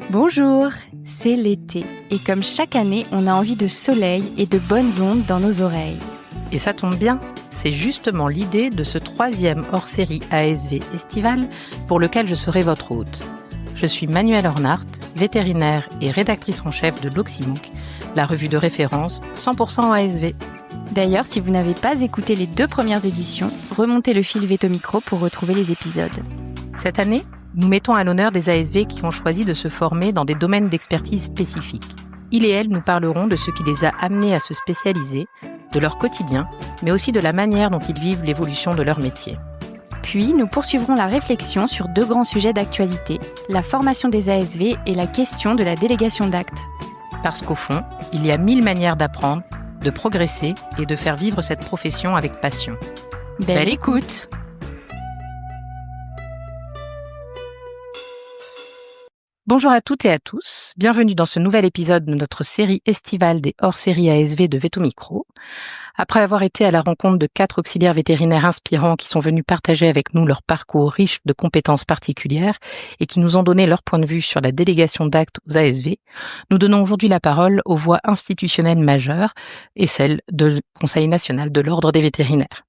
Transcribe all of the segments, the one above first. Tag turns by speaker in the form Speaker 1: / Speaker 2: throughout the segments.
Speaker 1: Bonjour, c'est l'été et comme chaque année, on a envie de soleil et de bonnes ondes dans nos oreilles.
Speaker 2: Et ça tombe bien, c'est justement l'idée de ce 3e hors-série ASV estival pour lequel je serai votre hôte. Je suis Manuelle Ornart, vétérinaire et rédactrice en chef de l'Oxymonk, la revue de référence 100% ASV.
Speaker 1: D'ailleurs, si vous n'avez pas écouté les 2 premières éditions, remontez le fil Vétomicro pour retrouver les épisodes.
Speaker 2: Cette année, nous mettons à l'honneur des ASV qui ont choisi de se former dans des domaines d'expertise spécifiques. Ils et elles nous parleront de ce qui les a amenés à se spécialiser, de leur quotidien, mais aussi de la manière dont ils vivent l'évolution de leur métier.
Speaker 1: Puis, nous poursuivrons la réflexion sur 2 grands sujets d'actualité, la formation des ASV et la question de la délégation d'actes.
Speaker 2: Parce qu'au fond, il y a 1000 manières d'apprendre, de progresser et de faire vivre cette profession avec passion. Belle écoute! Bonjour à toutes et à tous, bienvenue dans ce nouvel épisode de notre série estivale des hors-séries ASV de Vétomicro. Après avoir été à la rencontre de 4 auxiliaires vétérinaires inspirants qui sont venus partager avec nous leur parcours riche de compétences particulières et qui nous ont donné leur point de vue sur la délégation d'actes aux ASV, nous donnons aujourd'hui la parole aux voix institutionnelles majeures et celle du Conseil national de l'Ordre des vétérinaires.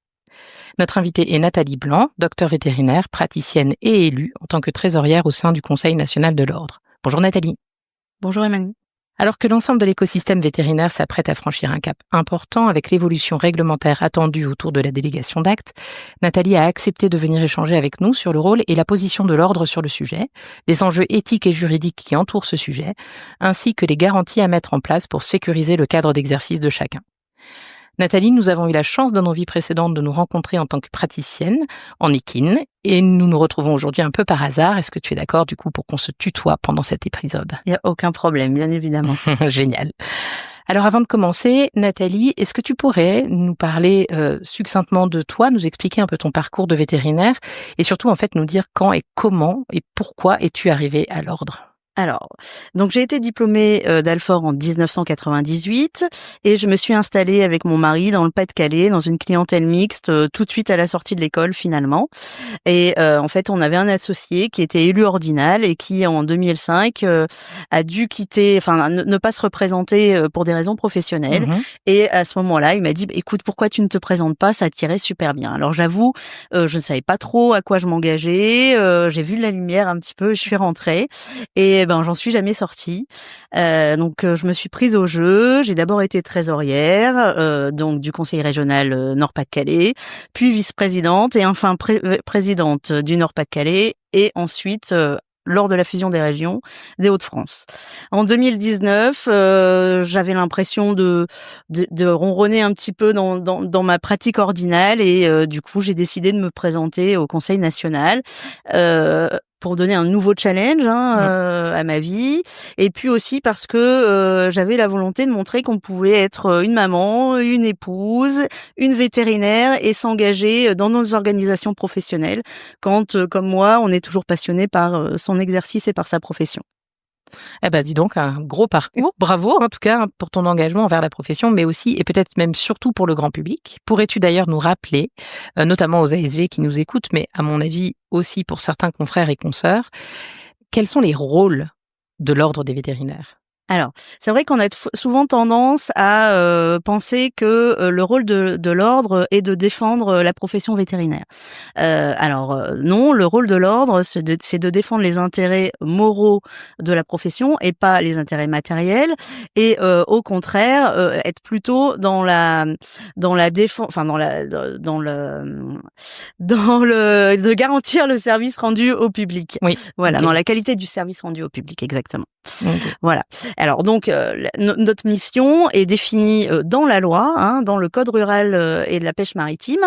Speaker 2: Notre invitée est Nathalie Blanc, docteure vétérinaire, praticienne et élue en tant que trésorière au sein du Conseil national de l'Ordre. Bonjour Nathalie.
Speaker 3: Bonjour Emmanuel.
Speaker 2: Alors que l'ensemble de l'écosystème vétérinaire s'apprête à franchir un cap important avec l'évolution réglementaire attendue autour de la délégation d'actes, Nathalie a accepté de venir échanger avec nous sur le rôle et la position de l'Ordre sur le sujet, les enjeux éthiques et juridiques qui entourent ce sujet, ainsi que les garanties à mettre en place pour sécuriser le cadre d'exercice de chacun. Nathalie, nous avons eu la chance dans nos vies précédentes de nous rencontrer en tant que praticienne en équine et nous nous retrouvons aujourd'hui un peu par hasard. Est-ce que tu es d'accord du coup pour qu'on se tutoie pendant cet épisode ?
Speaker 3: Il n'y a aucun problème, bien évidemment.
Speaker 2: Génial. Alors avant de commencer, Nathalie, est-ce que tu pourrais nous parler succinctement de toi, nous expliquer un peu ton parcours de vétérinaire et surtout en fait nous dire quand et comment et pourquoi es-tu arrivée à l'Ordre ?
Speaker 3: Alors, donc j'ai été diplômée d'Alfort en 1998 et je me suis installée avec mon mari dans le Pas-de-Calais, dans une clientèle mixte, tout de suite à la sortie de l'école finalement. Et en fait, on avait un associé qui était élu ordinal et qui en 2005 a dû quitter, enfin ne pas se représenter pour des raisons professionnelles. Et à ce moment-là, il m'a dit écoute, pourquoi tu ne te présentes pas, ça t'irait super bien. Alors j'avoue, je ne savais pas trop à quoi je m'engageais, j'ai vu de la lumière un petit peu, je suis rentrée et j'en suis jamais sortie. Donc je me suis prise au jeu. J'ai d'abord été trésorière donc du conseil régional Nord-Pas-de-Calais, puis vice-présidente et enfin présidente du Nord-Pas-de-Calais et ensuite lors de la fusion des régions des Hauts-de-France. En 2019, j'avais l'impression de ronronner un petit peu dans ma pratique ordinale et du coup, j'ai décidé de me présenter au Conseil national pour donner un nouveau challenge à ma vie et puis aussi parce que j'avais la volonté de montrer qu'on pouvait être une maman, une épouse, une vétérinaire et s'engager dans nos organisations professionnelles quand, comme moi, on est toujours passionné par son exercice et par sa profession.
Speaker 2: Eh ben, dis donc, un gros parcours. Bravo, en tout cas, pour ton engagement envers la profession, mais aussi, et peut-être même surtout pour le grand public. Pourrais-tu d'ailleurs nous rappeler, notamment aux ASV qui nous écoutent, mais à mon avis aussi pour certains confrères et consoeurs, quels sont les rôles de l'Ordre des vétérinaires ?
Speaker 3: Alors, c'est vrai qu'on a souvent tendance à penser que le rôle de l'ordre est de défendre la profession vétérinaire. Non, le rôle de l'ordre, c'est de défendre les intérêts moraux de la profession et pas les intérêts matériels. Et au contraire, être plutôt dans la défense, enfin de garantir le service rendu au public.
Speaker 2: Oui.
Speaker 3: Voilà,
Speaker 2: Okay.
Speaker 3: dans la qualité du service rendu au public, exactement.
Speaker 2: Okay.
Speaker 3: Voilà. Alors donc notre mission est définie dans la loi, dans le code rural et de la pêche maritime.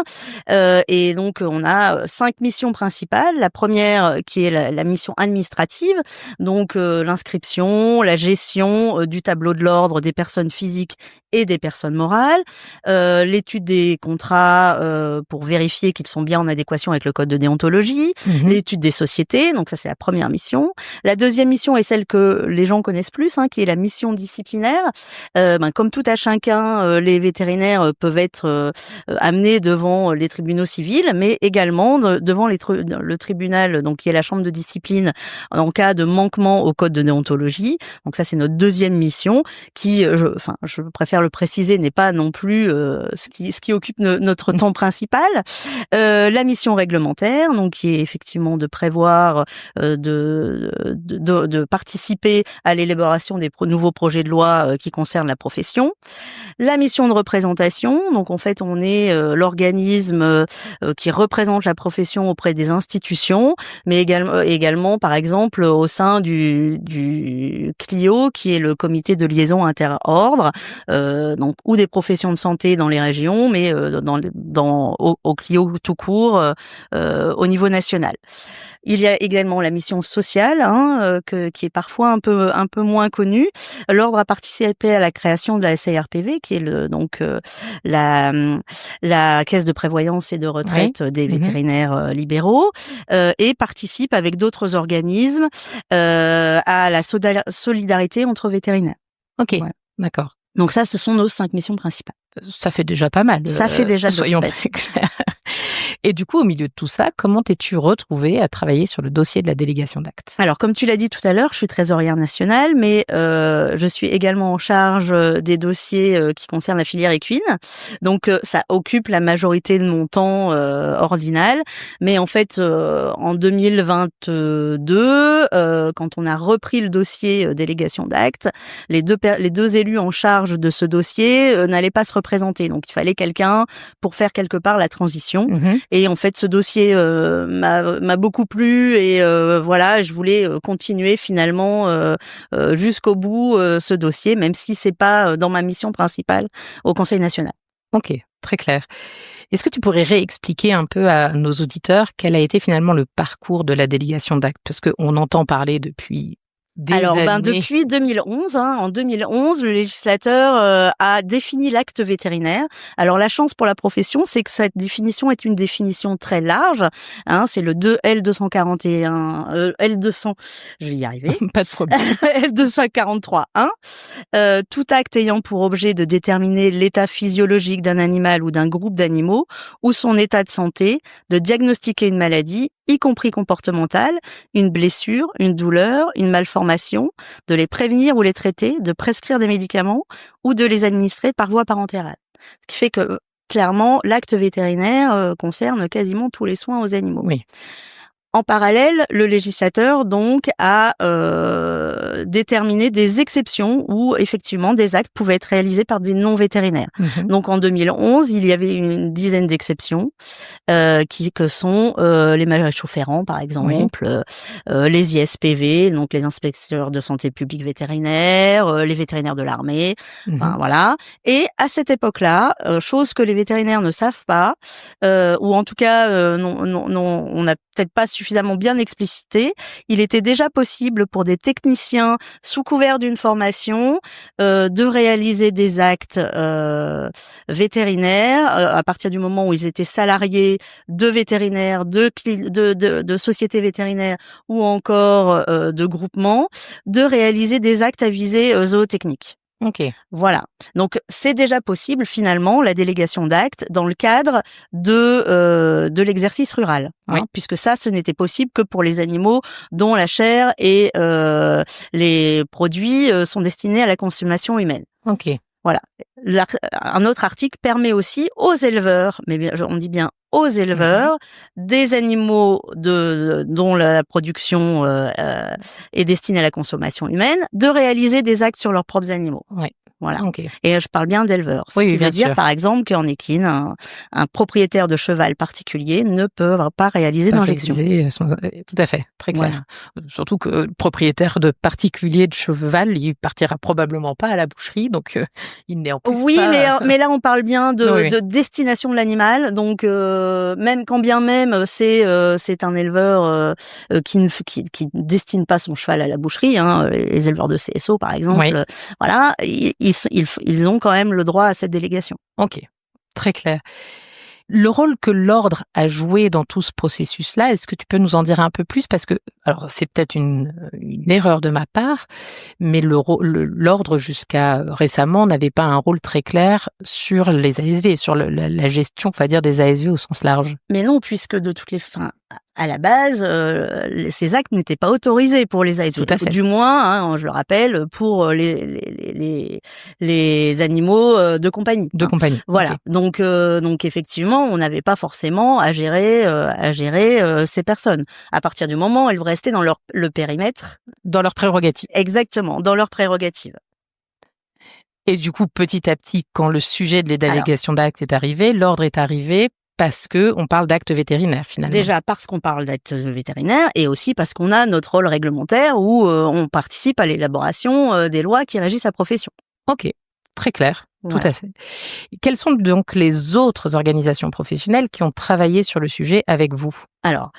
Speaker 3: Et donc on a 5 missions principales. La première qui est la mission administrative, donc l'inscription, la gestion du tableau de l'ordre des personnes physiques et des personnes morales, l'étude des contrats pour vérifier qu'ils sont bien en adéquation avec le code de déontologie, l'étude des sociétés, donc ça c'est la première mission. La deuxième mission est celle que les gens connaissent plus, qui qui est la mission disciplinaire. Comme tout à chacun, les vétérinaires peuvent être amenés devant les tribunaux civils, mais également devant le tribunal, donc qui est la chambre de discipline en cas de manquement au code de déontologie. Donc ça, c'est notre deuxième mission, qui, je préfère le préciser, n'est pas non plus ce qui occupe notre temps principal. La mission réglementaire, donc qui est effectivement de prévoir, de participer à l'élaboration des nouveaux projets de loi qui concernent la profession. La mission de représentation, donc en fait on est l'organisme qui représente la profession auprès des institutions, mais également par exemple au sein du CLIO, qui est le comité de liaison interordre, donc ou des professions de santé dans les régions, mais au CLIO tout court au niveau national. Il y a également la mission sociale, qui est parfois un peu moins connue. L'ordre a participé à la création de la SARPV, qui est la caisse de prévoyance et de retraite des vétérinaires libéraux, et participe avec d'autres organismes à la solidarité entre vétérinaires.
Speaker 2: Ok, voilà. D'accord.
Speaker 3: Donc ça, ce sont nos 5 missions principales.
Speaker 2: Ça fait déjà pas mal.
Speaker 3: Ça fait déjà
Speaker 2: soyons très clairs. Et du coup, au milieu de tout ça, comment t'es-tu retrouvée à travailler sur le dossier de la délégation d'actes?
Speaker 3: Alors, comme tu l'as dit tout à l'heure, je suis trésorière nationale, mais je suis également en charge des dossiers qui concernent la filière équine. Donc, ça occupe la majorité de mon temps ordinal. Mais en fait, en 2022, quand on a repris le dossier délégation d'actes, les deux élus en charge de ce dossier n'allaient pas se représenter. Donc, il fallait quelqu'un pour faire quelque part la transition. Et en fait, ce dossier m'a beaucoup plu et voilà, je voulais continuer finalement jusqu'au bout ce dossier, même si c'est pas dans ma mission principale au Conseil national.
Speaker 2: Ok, très clair. Est-ce que tu pourrais réexpliquer un peu à nos auditeurs quel a été finalement le parcours de la délégation d'actes? Parce qu'on entend parler depuis
Speaker 3: depuis 2011, en 2011, le législateur a défini l'acte vétérinaire. Alors la chance pour la profession, c'est que cette définition est une définition très large. C'est le 2 L241, L200, je vais y arriver.
Speaker 2: Pas de problème.
Speaker 3: L243.1. Tout acte ayant pour objet de déterminer l'état physiologique d'un animal ou d'un groupe d'animaux ou son état de santé, de diagnostiquer une maladie, y compris comportementale, une blessure, une douleur, une malformation, de les prévenir ou les traiter, de prescrire des médicaments ou de les administrer par voie parentérale. Ce qui fait que, clairement, l'acte vétérinaire concerne quasiment tous les soins aux animaux.
Speaker 2: Oui.
Speaker 3: En parallèle, le législateur donc a déterminé des exceptions où effectivement des actes pouvaient être réalisés par des non-vétérinaires. Donc en 2011, il y avait une dizaine d'exceptions que sont les maréchaux ferrants par exemple, les ISPV, donc les inspecteurs de santé publique vétérinaires, les vétérinaires de l'armée, voilà. Et à cette époque-là, chose que les vétérinaires ne savent pas, ou en tout cas on n'a peut-être pas suffisamment bien explicité, il était déjà possible pour des techniciens sous couvert d'une formation de réaliser des actes vétérinaires à partir du moment où ils étaient salariés de vétérinaires, de sociétés vétérinaires ou encore de groupements, de réaliser des actes à visée zootechnique.
Speaker 2: Ok.
Speaker 3: Voilà. Donc c'est déjà possible finalement la délégation d'actes dans le cadre de l'exercice rural, puisque ça ce n'était possible que pour les animaux dont la chair et les produits sont destinés à la consommation humaine.
Speaker 2: Ok.
Speaker 3: Voilà. Un autre article permet aussi aux éleveurs, mais on dit bien aux éleveurs, des animaux dont la production est destinée à la consommation humaine, de réaliser des actes sur leurs propres animaux.
Speaker 2: Ouais.
Speaker 3: Voilà.
Speaker 2: Okay.
Speaker 3: Et je parle bien d'éleveurs. Ce qui veut dire, par exemple, qu'en équine, un propriétaire de cheval particulier ne peut pas réaliser d'injection.
Speaker 2: Tout à fait, très clair. Voilà. Surtout que le propriétaire de particulier de cheval, il partira probablement pas à la boucherie, donc il n'est en plus pas...
Speaker 3: mais là on parle bien de destination de l'animal, donc même quand bien même c'est un éleveur qui destine pas son cheval à la boucherie, les éleveurs de CSO par exemple, voilà, ils ont quand même le droit à cette délégation.
Speaker 2: Ok, très clair. Le rôle que l'ordre a joué dans tout ce processus-là, est-ce que tu peux nous en dire un peu plus? Parce que, alors c'est peut-être une erreur de ma part, mais l'ordre jusqu'à récemment n'avait pas un rôle très clair sur les ASV, sur la gestion, on va dire, des ASV au sens large.
Speaker 3: Mais non, puisque de toutes les fins, à la base, ces actes n'étaient pas autorisés pour les ASV.
Speaker 2: Tout à fait.
Speaker 3: Du moins, je le rappelle, pour les animaux de compagnie.
Speaker 2: De compagnie.
Speaker 3: Voilà.
Speaker 2: Okay.
Speaker 3: Donc effectivement, on n'avait pas forcément à gérer ces personnes. À partir du moment où elles restaient dans le périmètre.
Speaker 2: Dans leurs prérogatives.
Speaker 3: Exactement, dans leurs prérogatives.
Speaker 2: Et du coup, petit à petit, quand le sujet de la délégation d'actes est arrivé, l'ordre est arrivé parce que on parle d'actes vétérinaires finalement.
Speaker 3: Déjà parce qu'on parle d'actes vétérinaires et aussi parce qu'on a notre rôle réglementaire où on participe à l'élaboration des lois qui régissent la profession.
Speaker 2: Ok, très clair,
Speaker 3: voilà.
Speaker 2: Tout à fait. Quelles sont donc les autres organisations professionnelles qui ont travaillé sur le sujet avec vous?
Speaker 3: Alors,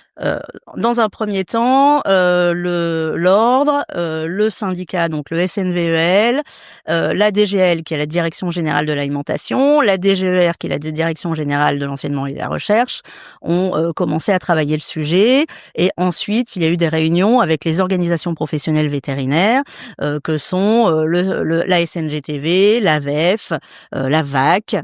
Speaker 3: dans un premier temps, l'ordre, le syndicat, donc le SNVEL, la DGL, qui est la Direction Générale de l'Alimentation, la DGER, qui est la Direction Générale de l'Enseignement et de la Recherche, ont commencé à travailler le sujet. Et ensuite, il y a eu des réunions avec les organisations professionnelles vétérinaires, que sont la SNGTV, l'AVEF, la VAC,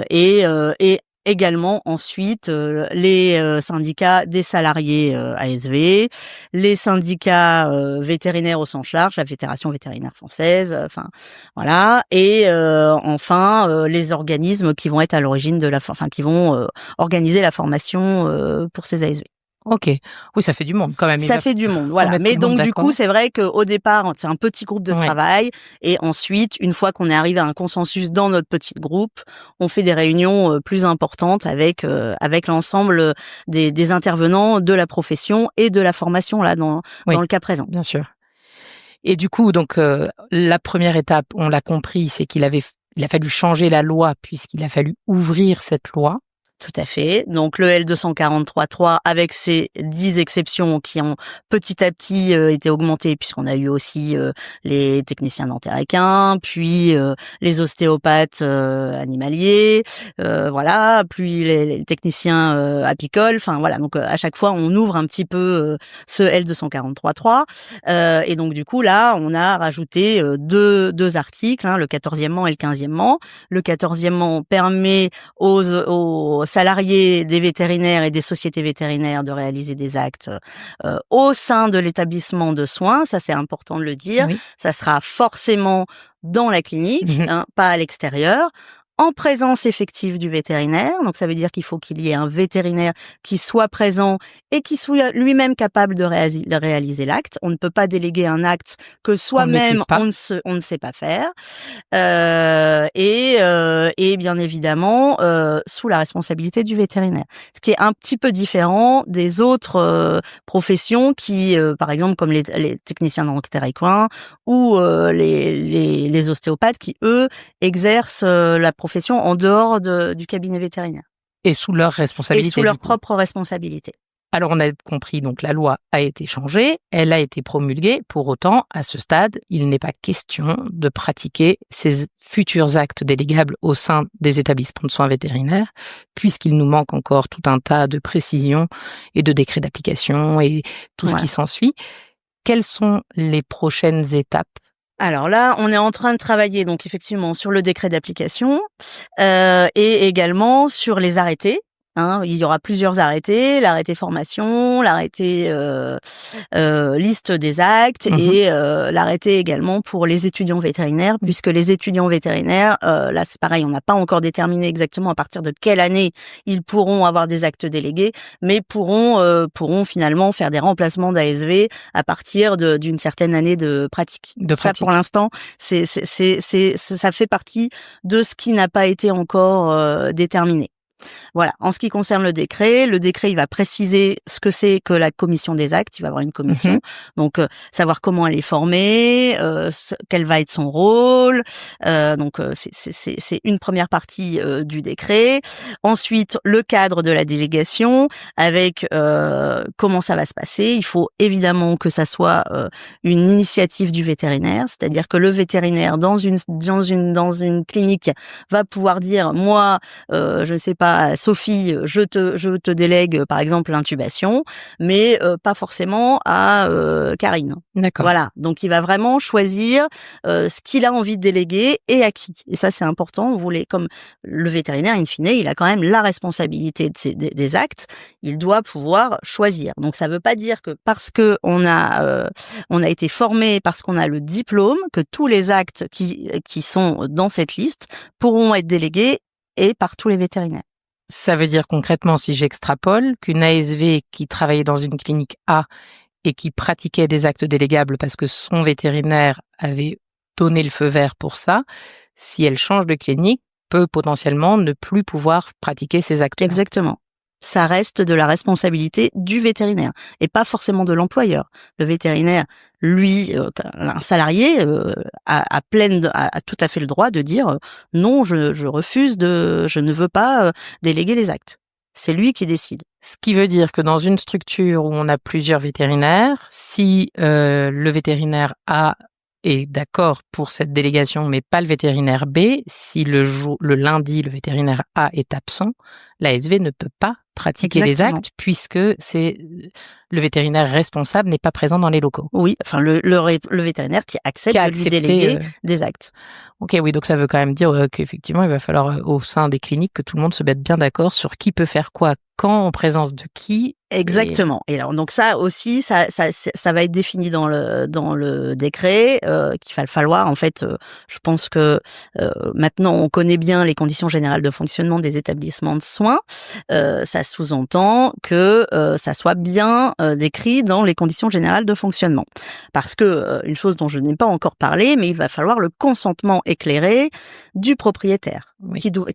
Speaker 3: et également ensuite les syndicats des salariés ASV, les syndicats vétérinaires au sens large, la Fédération vétérinaire française, enfin voilà, et enfin les organismes qui vont être à l'origine de qui vont organiser la formation pour ces ASV.
Speaker 2: Ok, oui, ça fait du monde quand même.
Speaker 3: Ça fait du monde, voilà. Mais donc du coup, c'est vrai qu'au départ, c'est un petit groupe de travail, et ensuite, une fois qu'on est arrivé à un consensus dans notre petit groupe, on fait des réunions plus importantes avec l'ensemble des intervenants de la profession et de la formation là dans le cas présent.
Speaker 2: Bien sûr. Et du coup, donc la première étape, on l'a compris, c'est il a fallu changer la loi puisqu'il a fallu ouvrir cette loi.
Speaker 3: Tout à fait. Donc le L243.3 avec ses 10 exceptions qui ont petit à petit été augmentées, puisqu'on a eu aussi les techniciens dentaires équins, puis les ostéopathes animaliers, voilà, puis les techniciens apicoles. Enfin voilà, donc à chaque fois on ouvre un petit peu ce L243.3 et donc du coup là on a rajouté deux articles, le 14e et le 15e. Le 14e permet aux salariés des vétérinaires et des sociétés vétérinaires de réaliser des actes au sein de l'établissement de soins. Ça, c'est important de le dire. Oui. Ça sera forcément dans la clinique, pas à l'extérieur, en présence effective du vétérinaire. Donc, ça veut dire qu'il faut qu'il y ait un vétérinaire qui soit présent et qui soit lui-même capable de réaliser l'acte. On ne peut pas déléguer un acte que soi-même on ne sait pas faire. Et bien évidemment, sous la responsabilité du vétérinaire. Ce qui est un petit peu différent des autres professions qui, par exemple, comme les techniciens dentaires équins ou les ostéopathes qui, eux, exercent la profession en dehors du cabinet vétérinaire.
Speaker 2: Et sous leur responsabilité.
Speaker 3: Et sous leur propre responsabilité.
Speaker 2: Alors, on a compris, donc la loi a été changée, elle a été promulguée. Pour autant, à ce stade, il n'est pas question de pratiquer ces futurs actes délégables au sein des établissements de soins vétérinaires, puisqu'il nous manque encore tout un tas de précisions et de décrets d'application et tout ce qui s'ensuit. Quelles sont les prochaines étapes ?
Speaker 3: Alors là, on est en train de travailler donc effectivement sur le décret d'application et également sur les arrêtés. Il y aura plusieurs arrêtés, l'arrêté formation, l'arrêté liste des actes et l'arrêté également pour les étudiants vétérinaires, puisque les étudiants vétérinaires, là c'est pareil, on n'a pas encore déterminé exactement à partir de quelle année ils pourront avoir des actes délégués, mais pourront finalement faire des remplacements d'ASV à partir d'une certaine année de pratique. Ça pour l'instant, ça fait partie de ce qui n'a pas été encore déterminé. Voilà. En ce qui concerne le décret, il va préciser ce que c'est que la commission des actes. Il va y avoir une commission. Donc, savoir comment elle est formée, quel va être son rôle. Donc, c'est une première partie du décret. Ensuite, le cadre de la délégation avec comment ça va se passer. Il faut évidemment que ça soit une initiative du vétérinaire, c'est-à-dire que le vétérinaire dans une clinique va pouvoir dire moi je sais pas, Sophie, je te délègue par exemple l'intubation, mais pas forcément à Karine.
Speaker 2: D'accord.
Speaker 3: Voilà, donc il va vraiment choisir ce qu'il a envie de déléguer et à qui. Et ça c'est important. Comme le vétérinaire in fine, il a quand même la responsabilité des actes. Il doit pouvoir choisir. Donc ça veut pas dire que parce que on a été formé, parce qu'on a le diplôme, que tous les actes qui sont dans cette liste pourront être délégués et par tous les vétérinaires.
Speaker 2: Ça veut dire concrètement, si j'extrapole, qu'une ASV qui travaillait dans une clinique A et qui pratiquait des actes délégables parce que son vétérinaire avait donné le feu vert pour ça, si elle change de clinique, peut potentiellement ne plus pouvoir pratiquer ces actes-là.
Speaker 3: Exactement. Ça reste de la responsabilité du vétérinaire et pas forcément de l'employeur. Le vétérinaire, lui, un salarié a tout à fait le droit de dire non, je refuse je ne veux pas déléguer les actes. C'est lui qui décide.
Speaker 2: Ce qui veut dire que dans une structure où on a plusieurs vétérinaires, si le vétérinaire A est d'accord pour cette délégation, mais pas le vétérinaire B, si le lundi, le vétérinaire A est absent, l'ASV ne peut pas pratiquer les actes puisque c'est le vétérinaire responsable n'est pas présent dans les locaux.
Speaker 3: Oui, enfin le vétérinaire qui accepte de lui déléguer des actes.
Speaker 2: Ok, oui, donc ça veut quand même dire qu'effectivement, il va falloir au sein des cliniques que tout le monde se mette bien d'accord sur qui peut faire quoi, quand, en présence de qui.
Speaker 3: Exactement. Et alors donc ça aussi, ça va être défini dans le décret qu'il va falloir en fait. Je pense que maintenant on connaît bien les conditions générales de fonctionnement des établissements de soins. Ça sous-entend que ça soit bien décrit dans les conditions générales de fonctionnement. Parce que une chose dont je n'ai pas encore parlé, mais il va falloir le consentement éclairé du propriétaire,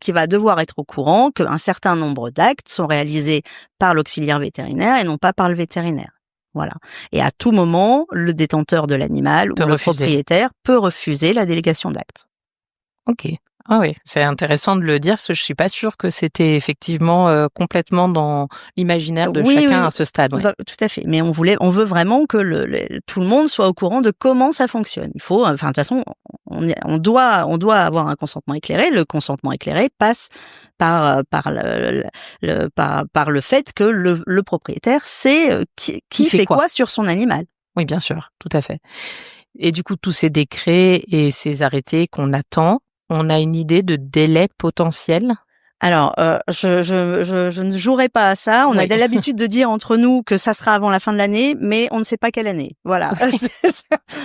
Speaker 3: qui va devoir être au courant qu'un certain nombre d'actes sont réalisés par l'auxiliaire vétérinaire et non pas par le vétérinaire. Voilà. Et à tout moment, le détenteur de l'animal ou le propriétaire peut refuser la délégation d'actes.
Speaker 2: Ok. Ah oui, c'est intéressant de le dire parce que je suis pas sûre que c'était effectivement complètement dans l'imaginaire de chacun à ce stade. Ouais.
Speaker 3: Tout à fait. Mais on veut vraiment que tout le monde soit au courant de comment ça fonctionne. Il faut, enfin de toute façon, on doit avoir un consentement éclairé. Le consentement éclairé passe par le fait que le propriétaire sait qui fait quoi sur son animal.
Speaker 2: Oui, bien sûr, tout à fait. Et du coup, tous ces décrets et ces arrêtés qu'on attend, on a une idée de délai potentiel?
Speaker 3: Alors, je ne jouerai pas à ça. On a l'habitude de dire entre nous que ça sera avant la fin de l'année, mais on ne sait pas quelle année. Voilà.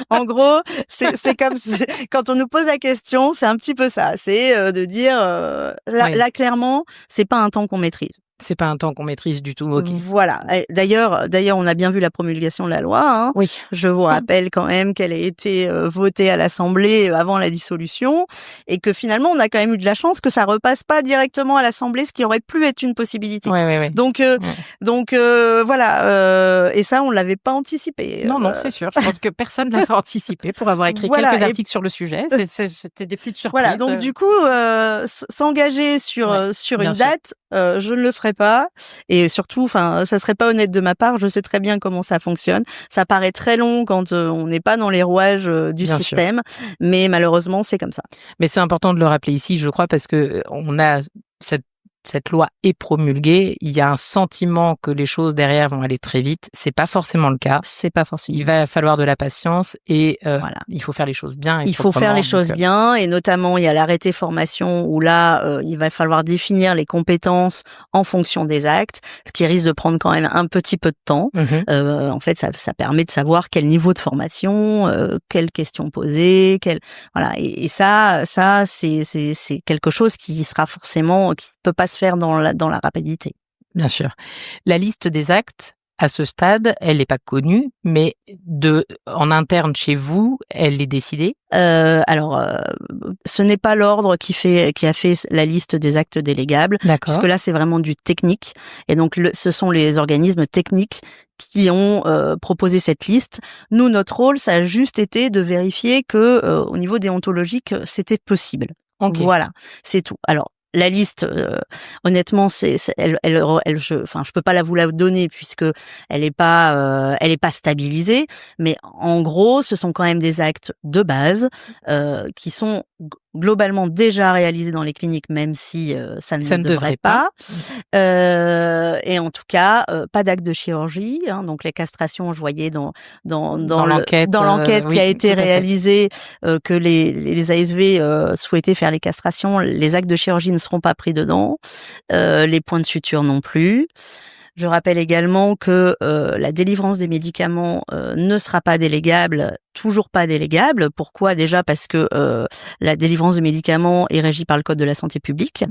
Speaker 3: En gros, c'est comme quand on nous pose la question, c'est un petit peu ça. C'est de dire là clairement, c'est pas un temps qu'on maîtrise.
Speaker 2: C'est pas un temps qu'on maîtrise du tout. Ok.
Speaker 3: Voilà. D'ailleurs, on a bien vu la promulgation de la loi. Hein.
Speaker 2: Oui.
Speaker 3: Je vous rappelle quand même qu'elle a été votée à l'Assemblée avant la dissolution et que finalement, on a quand même eu de la chance que ça repasse pas directement à l'Assemblée, ce qui aurait pu être une possibilité.
Speaker 2: Ouais.
Speaker 3: Donc voilà. Et ça, on l'avait pas anticipé.
Speaker 2: Non, c'est sûr. Je pense que personne l'a anticipé pour avoir écrit quelques articles sur le sujet. C'était des petites surprises.
Speaker 3: Voilà. Donc du coup, s'engager sur une date, je ne le ferai pas, et surtout, enfin, ça serait pas honnête de ma part. Je sais très bien comment ça fonctionne. Ça paraît très long quand on n'est pas dans les rouages du système, mais malheureusement, c'est comme ça.
Speaker 2: Mais c'est important de le rappeler ici, je crois, parce que on a cette loi est promulguée, il y a un sentiment que les choses derrière vont aller très vite. C'est pas forcément le cas.
Speaker 3: C'est pas forcément.
Speaker 2: Il va falloir de la patience et il faut faire les choses bien.
Speaker 3: Il faut faire les choses bien, et notamment il y a l'arrêté formation où là il va falloir définir les compétences en fonction des actes, ce qui risque de prendre quand même un petit peu de temps. En fait, ça permet de savoir quel niveau de formation, quelles questions poser, voilà. Et ça c'est quelque chose qui peut pas se faire dans la rapidité.
Speaker 2: Bien sûr. La liste des actes, à ce stade, elle n'est pas connue, mais en interne chez vous, elle est décidée?
Speaker 3: Ce n'est pas l'ordre qui a fait la liste des actes délégables, puisque là c'est vraiment du technique, et donc ce sont les organismes techniques qui ont proposé cette liste. Nous, notre rôle, ça a juste été de vérifier que au niveau déontologique, c'était possible.
Speaker 2: Okay.
Speaker 3: Voilà, c'est tout. Alors la liste, honnêtement, je peux pas vous la donner puisque elle est pas stabilisée. Mais en gros, ce sont quand même des actes de base qui sont globalement déjà réalisés dans les cliniques, même si ça ne devrait pas. Et en tout cas, pas d'acte de chirurgie. Donc les castrations, je voyais dans l'enquête qui a été réalisée que les ASV souhaitaient faire les castrations. Les actes de chirurgie ne seront pas pris dedans. Les points de suture non plus. Je rappelle également que la délivrance des médicaments ne sera pas délégable, toujours pas délégable. Pourquoi? Déjà parce que la délivrance de médicaments est régie par le Code de la santé publique,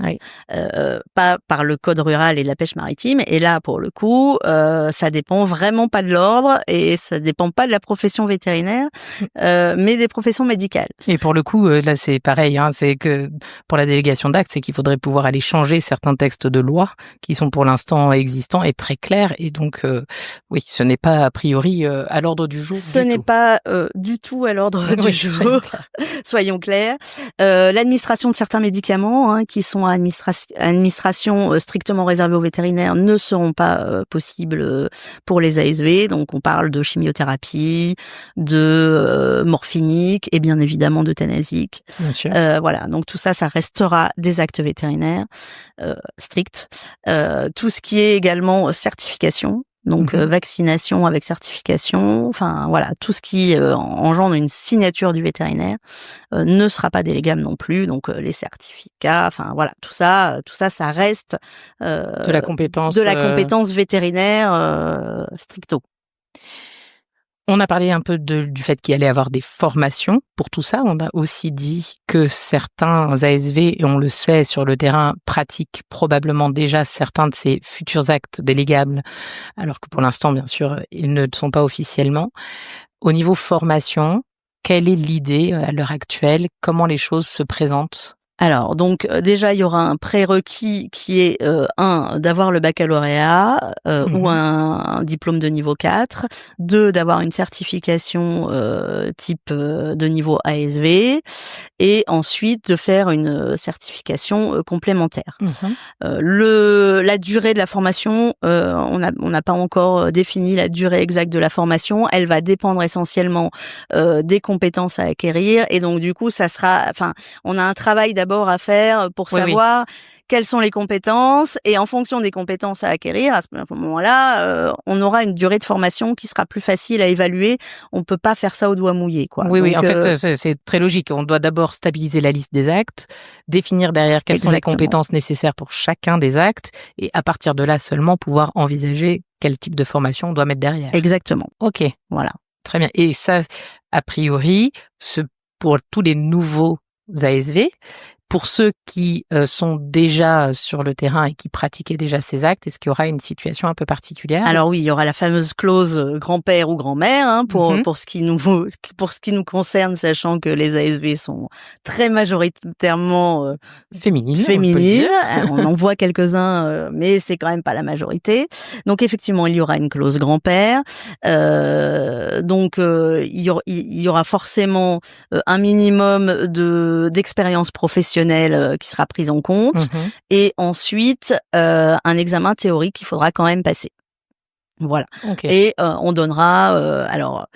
Speaker 3: pas par le Code rural et de la pêche maritime. Et là, pour le coup, ça dépend vraiment pas de l'ordre et ça dépend pas de la profession vétérinaire, mais des professions médicales.
Speaker 2: Et pour le coup, là, c'est pareil. C'est que pour la délégation d'actes, c'est qu'il faudrait pouvoir aller changer certains textes de loi qui sont pour l'instant existants et très clairs. Et donc, oui, ce n'est pas a priori à l'ordre du jour.
Speaker 3: Ce n'est pas du tout à l'ordre du jour. Soyons clairs. L'administration de certains médicaments qui sont à administration strictement réservée aux vétérinaires ne seront pas possibles pour les ASV. Donc, on parle de chimiothérapie, de morphinique et bien évidemment d'euthanasique.
Speaker 2: Bien sûr.
Speaker 3: Voilà. Donc, tout ça, ça restera des actes vétérinaires stricts. Tout ce qui est également certification. Donc vaccination avec certification, enfin voilà, tout ce qui engendre une signature du vétérinaire ne sera pas délégable non plus. Donc les certificats, enfin voilà, tout ça, ça reste
Speaker 2: de la compétence
Speaker 3: vétérinaire stricto.
Speaker 2: On a parlé un peu du fait qu'il allait y avoir des formations pour tout ça. On a aussi dit que certains ASV, et on le sait sur le terrain, pratiquent probablement déjà certains de ces futurs actes délégables, alors que pour l'instant, bien sûr, ils ne le sont pas officiellement. Au niveau formation, quelle est l'idée à l'heure actuelle? Comment les choses se présentent?
Speaker 3: Alors, donc déjà, il y aura un prérequis qui est d'avoir le baccalauréat ou un diplôme de niveau 4, 2, d'avoir une certification type de niveau ASV, et ensuite de faire une certification complémentaire. La durée de la formation, on n'a pas encore défini la durée exacte de la formation. Elle va dépendre essentiellement des compétences à acquérir, et donc du coup, ça sera, enfin, on a un travail d'abord à faire pour savoir quelles sont les compétences, et en fonction des compétences à acquérir, à ce moment-là, on aura une durée de formation qui sera plus facile à évaluer. On peut pas faire ça au doigt mouillé, quoi.
Speaker 2: Oui, donc, en fait, c'est très logique. On doit d'abord stabiliser la liste des actes, définir derrière quelles sont les compétences nécessaires pour chacun des actes, et à partir de là seulement pouvoir envisager quel type de formation on doit mettre derrière.
Speaker 3: Exactement.
Speaker 2: Ok.
Speaker 3: Voilà.
Speaker 2: Très bien. Et ça, a priori, pour tous les nouveaux ASV, pour ceux qui sont déjà sur le terrain et qui pratiquaient déjà ces actes, est-ce qu'il y aura une situation un peu particulière?
Speaker 3: Alors oui, il y aura la fameuse clause grand-père ou grand-mère pour ce qui nous concerne, sachant que les ASV sont très majoritairement féminines. On en voit quelques-uns, mais c'est quand même pas la majorité. Donc effectivement, il y aura une clause grand-père. Donc il y aura forcément un minimum d'expérience professionnelle qui sera prise en compte, et ensuite un examen théorique qu'il faudra quand même passer. Voilà. Et on donnera alors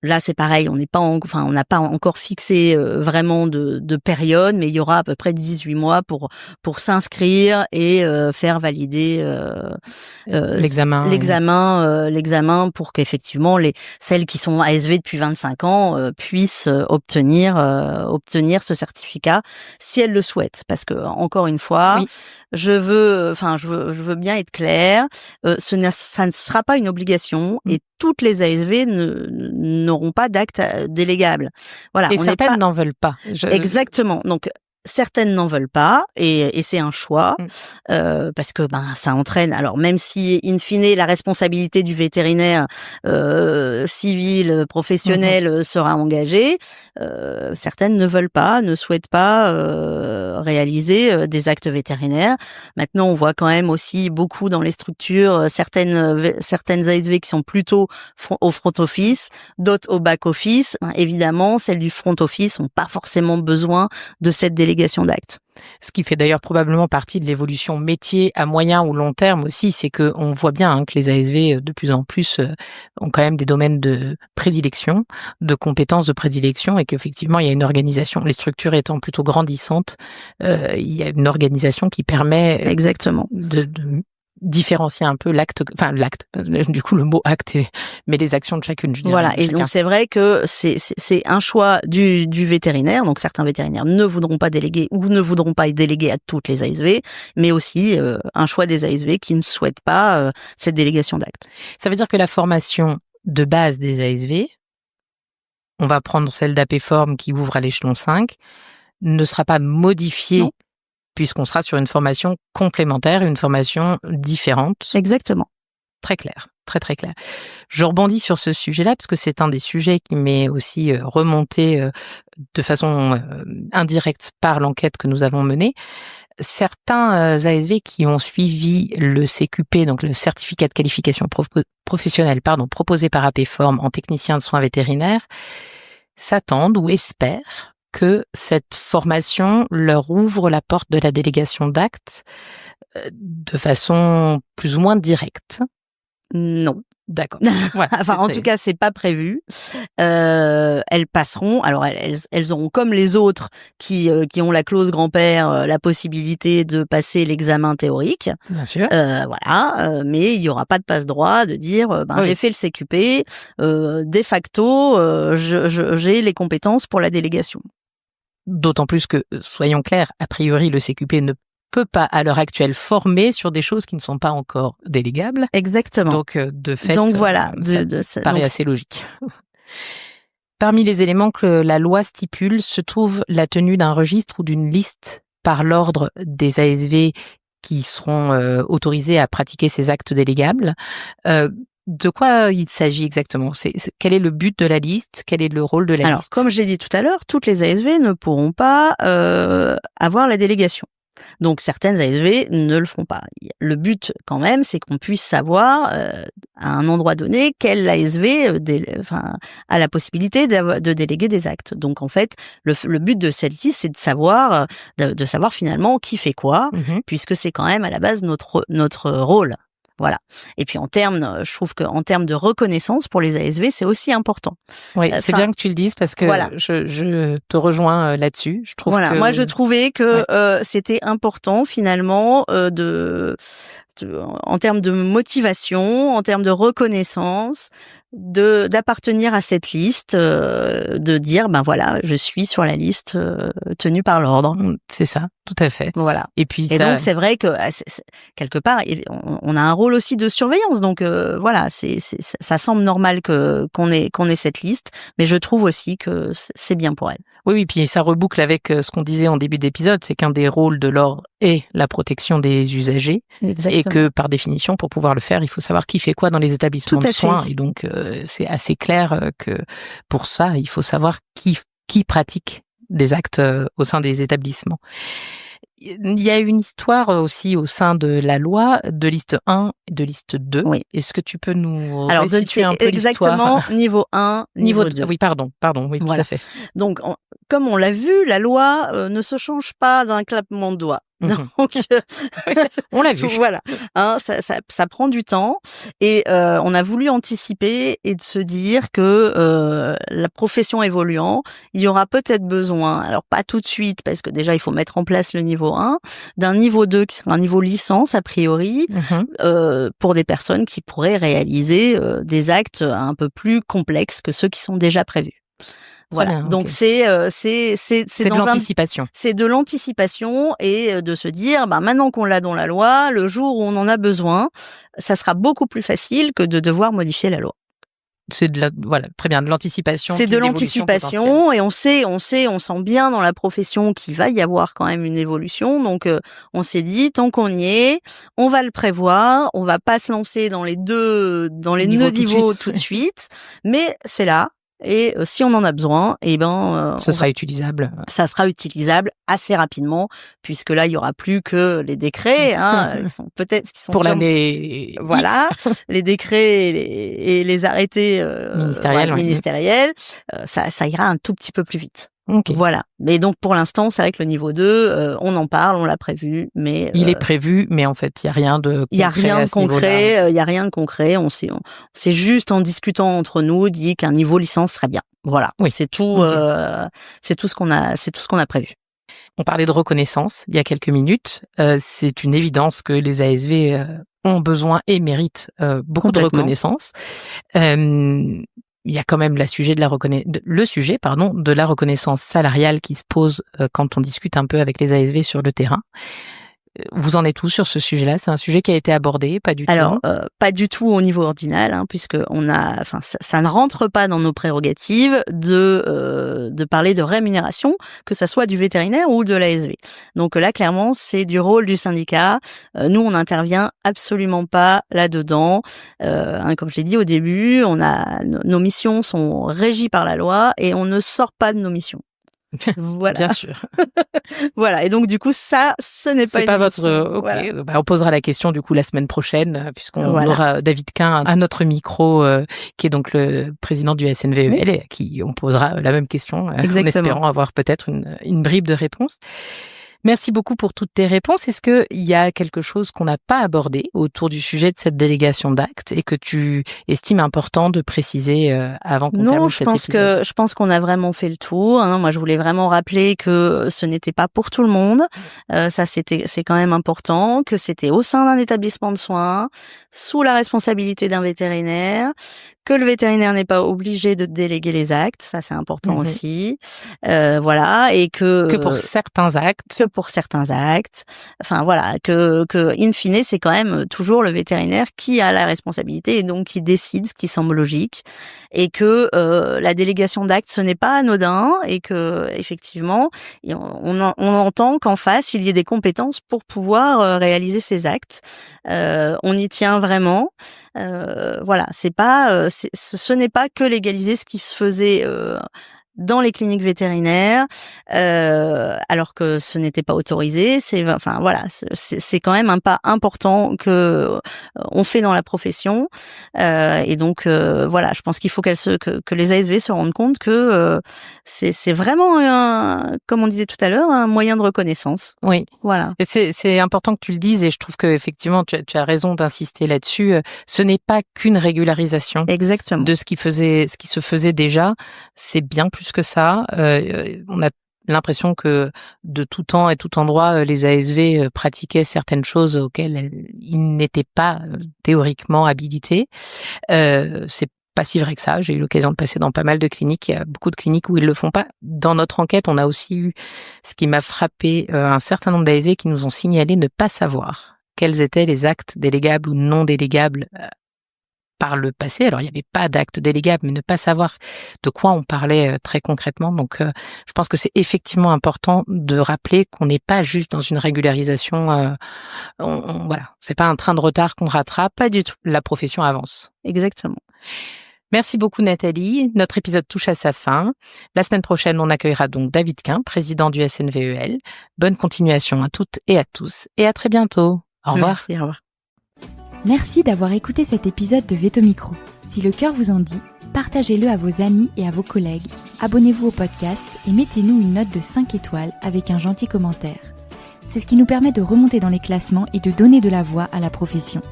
Speaker 3: là, c'est pareil, on n'a pas encore fixé vraiment de période, mais il y aura à peu près 18 mois pour s'inscrire et faire valider l'examen pour qu'effectivement celles qui sont ASV depuis 25 ans puissent obtenir ce certificat si elles le souhaitent. Parce que encore une fois, je veux bien être claire, ça ne sera pas une obligation, et toutes les ASV n'auront pas d'acte délégable. Voilà.
Speaker 2: Et certaines n'en veulent pas.
Speaker 3: Exactement. Donc, Certaines n'en veulent pas et c'est un choix parce que ça entraîne. Alors même si in fine la responsabilité du vétérinaire civil professionnel sera engagée, certaines ne veulent pas, ne souhaitent pas réaliser des actes vétérinaires. Maintenant, on voit quand même aussi beaucoup dans les structures certaines ASV qui sont plutôt au front office, d'autres au back office. Évidemment, celles du front office n'ont pas forcément besoin de cette délégation d'actes.
Speaker 2: Ce qui fait d'ailleurs probablement partie de l'évolution métier à moyen ou long terme aussi, c'est que on voit bien que les ASV de plus en plus ont quand même des domaines de prédilection, de compétences de prédilection, et qu'effectivement il y a une organisation, les structures étant plutôt grandissantes, il y a une organisation qui permet
Speaker 3: exactement
Speaker 2: de différencier un peu l'acte, du coup le mot acte, mais les actions de chacune.
Speaker 3: Voilà, et donc c'est vrai que c'est un choix du vétérinaire, donc certains vétérinaires ne voudront pas déléguer ou ne voudront pas y déléguer à toutes les ASV, mais aussi un choix des ASV qui ne souhaitent pas cette délégation d'actes.
Speaker 2: Ça veut dire que la formation de base des ASV, on va prendre celle d'APForm qui ouvre à l'échelon 5, ne sera pas modifiée. Non. Puisqu'on sera sur une formation complémentaire, une formation différente.
Speaker 3: Exactement.
Speaker 2: Très clair, très très clair. Je rebondis sur ce sujet-là parce que c'est un des sujets qui m'est aussi remonté de façon indirecte par l'enquête que nous avons menée. Certains ASV qui ont suivi le CQP, donc le certificat de qualification professionnelle, proposé par APForm en technicien de soins vétérinaires, s'attendent ou espèrent que cette formation leur ouvre la porte de la délégation d'actes de façon plus ou moins directe.
Speaker 3: Non.
Speaker 2: D'accord.
Speaker 3: Voilà, en tout cas, c'est pas prévu. Elles passeront. Alors, elles auront comme les autres qui ont la clause grand-père la possibilité de passer l'examen théorique.
Speaker 2: Bien sûr.
Speaker 3: Voilà, mais il y aura pas de passe-droit de dire oui. J'ai fait le CQP, de facto, j'ai les compétences pour la délégation.
Speaker 2: D'autant plus que, soyons clairs, a priori, le CQP ne peut pas, à l'heure actuelle, former sur des choses qui ne sont pas encore délégables.
Speaker 3: Exactement.
Speaker 2: Donc, de fait,
Speaker 3: voilà,
Speaker 2: ça paraît assez logique. Parmi les éléments que la loi stipule se trouve la tenue d'un registre ou d'une liste par l'ordre des ASV qui seront autorisés à pratiquer ces actes délégables. De quoi il s'agit exactement ? Quel est le but de la liste ? Quel est le rôle de la liste ?
Speaker 3: Alors, comme j'ai dit tout à l'heure, toutes les ASV ne pourront pas avoir la délégation. Donc, certaines ASV ne le feront pas. Le but, quand même, c'est qu'on puisse savoir, à un endroit donné, quelle ASV a la possibilité de déléguer des actes. Donc, en fait, le but de cette liste, c'est de savoir finalement qui fait quoi, puisque c'est quand même à la base notre rôle. Voilà. Et puis je trouve qu'en termes de reconnaissance pour les ASV, c'est aussi important.
Speaker 2: Oui, c'est bien que tu le dises parce que voilà. Je te rejoins là-dessus. Je trouve
Speaker 3: moi je trouvais que c'était important finalement en termes de motivation, en termes de reconnaissance, d'appartenir à cette liste, de dire voilà, je suis sur la liste tenue par l'ordre.
Speaker 2: C'est ça, tout à fait.
Speaker 3: Voilà.
Speaker 2: Et puis
Speaker 3: donc c'est vrai que quelque part on a un rôle aussi de surveillance. Donc voilà, ça semble normal qu'on ait cette liste, mais je trouve aussi que c'est bien pour elle.
Speaker 2: Oui, puis ça reboucle avec ce qu'on disait en début d'épisode, c'est qu'un des rôles de l'ordre est la protection des usagers.
Speaker 3: Exactement.
Speaker 2: Et que par définition, pour pouvoir le faire, il faut savoir qui fait quoi dans les établissements de soins. Et donc, c'est assez clair que pour ça, il faut savoir qui pratique des actes au sein des établissements. Il y a une histoire aussi au sein de la loi de liste 1 et de liste 2.
Speaker 3: Oui.
Speaker 2: Est-ce que tu peux nous restituer un peu l'histoire ?
Speaker 3: Exactement, niveau 1, niveau 2.
Speaker 2: Oui, pardon, oui, voilà. Tout à fait.
Speaker 3: Donc, comme on l'a vu, la loi ne se change pas d'un claquement de doigts. Donc,
Speaker 2: on l'a vu.
Speaker 3: Voilà, ça prend du temps et on a voulu anticiper et de se dire que la profession évoluant, il y aura peut-être besoin, alors pas tout de suite parce que déjà il faut mettre en place le niveau 1, d'un niveau 2 qui sera un niveau licence a priori pour des personnes qui pourraient réaliser des actes un peu plus complexes que ceux qui sont déjà prévus. Voilà.
Speaker 2: Bien,
Speaker 3: donc
Speaker 2: okay.
Speaker 3: c'est
Speaker 2: de l'anticipation.
Speaker 3: C'est de l'anticipation et de se dire maintenant qu'on l'a dans la loi, le jour où on en a besoin, ça sera beaucoup plus facile que de devoir modifier la loi.
Speaker 2: C'est très bien, de l'anticipation.
Speaker 3: C'est de l'anticipation et on sent bien dans la profession qu'il va y avoir quand même une évolution. Donc, on s'est dit, tant qu'on y est, on va le prévoir. On va pas se lancer dans les deux niveaux tout de suite. Mais c'est là. Et si on en a besoin,
Speaker 2: ce sera utilisable.
Speaker 3: Ça sera utilisable assez rapidement, puisque là il y aura plus que les décrets, qui sont
Speaker 2: pour l'année.
Speaker 3: Voilà, les décrets et les arrêtés ministériels. Ça ira un tout petit peu plus vite.
Speaker 2: Okay.
Speaker 3: Voilà. Mais donc pour l'instant, c'est vrai que le niveau 2, on en parle, on l'a prévu, mais
Speaker 2: il est prévu, mais en fait, il y a rien de concret.
Speaker 3: Il y a rien de concret. On s'est juste en discutant entre nous dit qu'un niveau licence serait bien. Voilà.
Speaker 2: Oui.
Speaker 3: C'est tout. C'est tout ce qu'on a prévu.
Speaker 2: On parlait de reconnaissance il y a quelques minutes. C'est une évidence que les ASV ont besoin et méritent beaucoup de reconnaissance. Il y a quand même le sujet de la reconnaissance salariale qui se pose quand on discute un peu avec les ASV sur le terrain. Vous en êtes où sur ce sujet-là? C'est un sujet qui a été abordé, pas du tout?
Speaker 3: Alors, pas du tout au niveau ordinal, puisque ça ne rentre pas dans nos prérogatives de parler de rémunération, que ça soit du vétérinaire ou de l'ASV. Donc là, clairement, c'est du rôle du syndicat. Nous, on n'intervient absolument pas là-dedans. Comme je l'ai dit au début, nos missions sont régies par la loi et on ne sort pas de nos missions. Voilà.
Speaker 2: Bien sûr.
Speaker 3: Voilà. Et donc, du coup, ce n'est pas
Speaker 2: votre. Ok. Voilà. On posera la question, du coup, la semaine prochaine, puisqu'on aura David Quin à notre micro, qui est donc le président du SNVEL, et à qui on posera la même question, en espérant avoir peut-être une bribe de réponse. Merci beaucoup pour toutes tes réponses. Est-ce qu'il y a quelque chose qu'on n'a pas abordé autour du sujet de cette délégation d'actes et que tu estimes important de préciser avant qu'on termine cet épisode?
Speaker 3: Non, je pense qu'on a vraiment fait le tour. Moi, je voulais vraiment rappeler que ce n'était pas pour tout le monde. C'est quand même important, que c'était au sein d'un établissement de soins, sous la responsabilité d'un vétérinaire, que le vétérinaire n'est pas obligé de déléguer les actes, ça c'est important aussi. Voilà, et que
Speaker 2: pour certains actes.
Speaker 3: Enfin voilà, que in fine, c'est quand même toujours le vétérinaire qui a la responsabilité et donc qui décide ce qui semble logique, et que la délégation d'actes ce n'est pas anodin, et que effectivement on entend qu'en face il y ait des compétences pour pouvoir réaliser ces actes. On y tient vraiment. Voilà, ce n'est pas que légaliser ce qui se faisait dans les cliniques vétérinaires, alors que ce n'était pas autorisé. C'est quand même un pas important que on fait dans la profession, et donc voilà, je pense qu'il faut que les ASV se rendent compte que c'est vraiment comme on disait tout à l'heure, un moyen de reconnaissance.
Speaker 2: Oui,
Speaker 3: voilà.
Speaker 2: Et c'est important que tu le dises, et je trouve que effectivement tu as raison d'insister là-dessus. Ce n'est pas qu'une régularisation.
Speaker 3: Exactement.
Speaker 2: De ce qui se faisait déjà. C'est bien plus que ça. On a l'impression que de tout temps et tout endroit, les ASV pratiquaient certaines choses auxquelles ils n'étaient pas théoriquement habilités. C'est pas si vrai que ça. J'ai eu l'occasion de passer dans pas mal de cliniques. Il y a beaucoup de cliniques où ils le font pas. Dans notre enquête, on a aussi eu, ce qui m'a frappé, un certain nombre d'ASV qui nous ont signalé ne pas savoir quels étaient les actes délégables ou non délégables par le passé. Alors, il n'y avait pas d'acte délégable, mais ne pas savoir de quoi on parlait très concrètement. Donc, je pense que c'est effectivement important de rappeler qu'on n'est pas juste dans une régularisation. Voilà, c'est pas un train de retard qu'on rattrape.
Speaker 3: Pas du tout.
Speaker 2: La profession avance.
Speaker 3: Exactement.
Speaker 2: Merci beaucoup Nathalie. Notre épisode touche à sa fin. La semaine prochaine, on accueillera donc David Quin, président du SNVEL. Bonne continuation à toutes et à tous, et à très bientôt. Au revoir.
Speaker 3: Merci, au revoir.
Speaker 1: Merci d'avoir écouté cet épisode de Vetomicro. Si le cœur vous en dit, partagez-le à vos amis et à vos collègues. Abonnez-vous au podcast et mettez-nous une note de 5 étoiles avec un gentil commentaire. C'est ce qui nous permet de remonter dans les classements et de donner de la voix à la profession.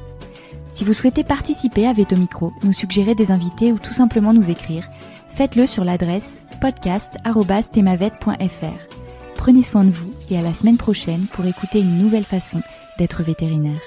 Speaker 1: Si vous souhaitez participer à Vetomicro, nous suggérer des invités ou tout simplement nous écrire, faites-le sur l'adresse podcast@temavet.fr. Prenez soin de vous et à la semaine prochaine pour écouter une nouvelle façon d'être vétérinaire.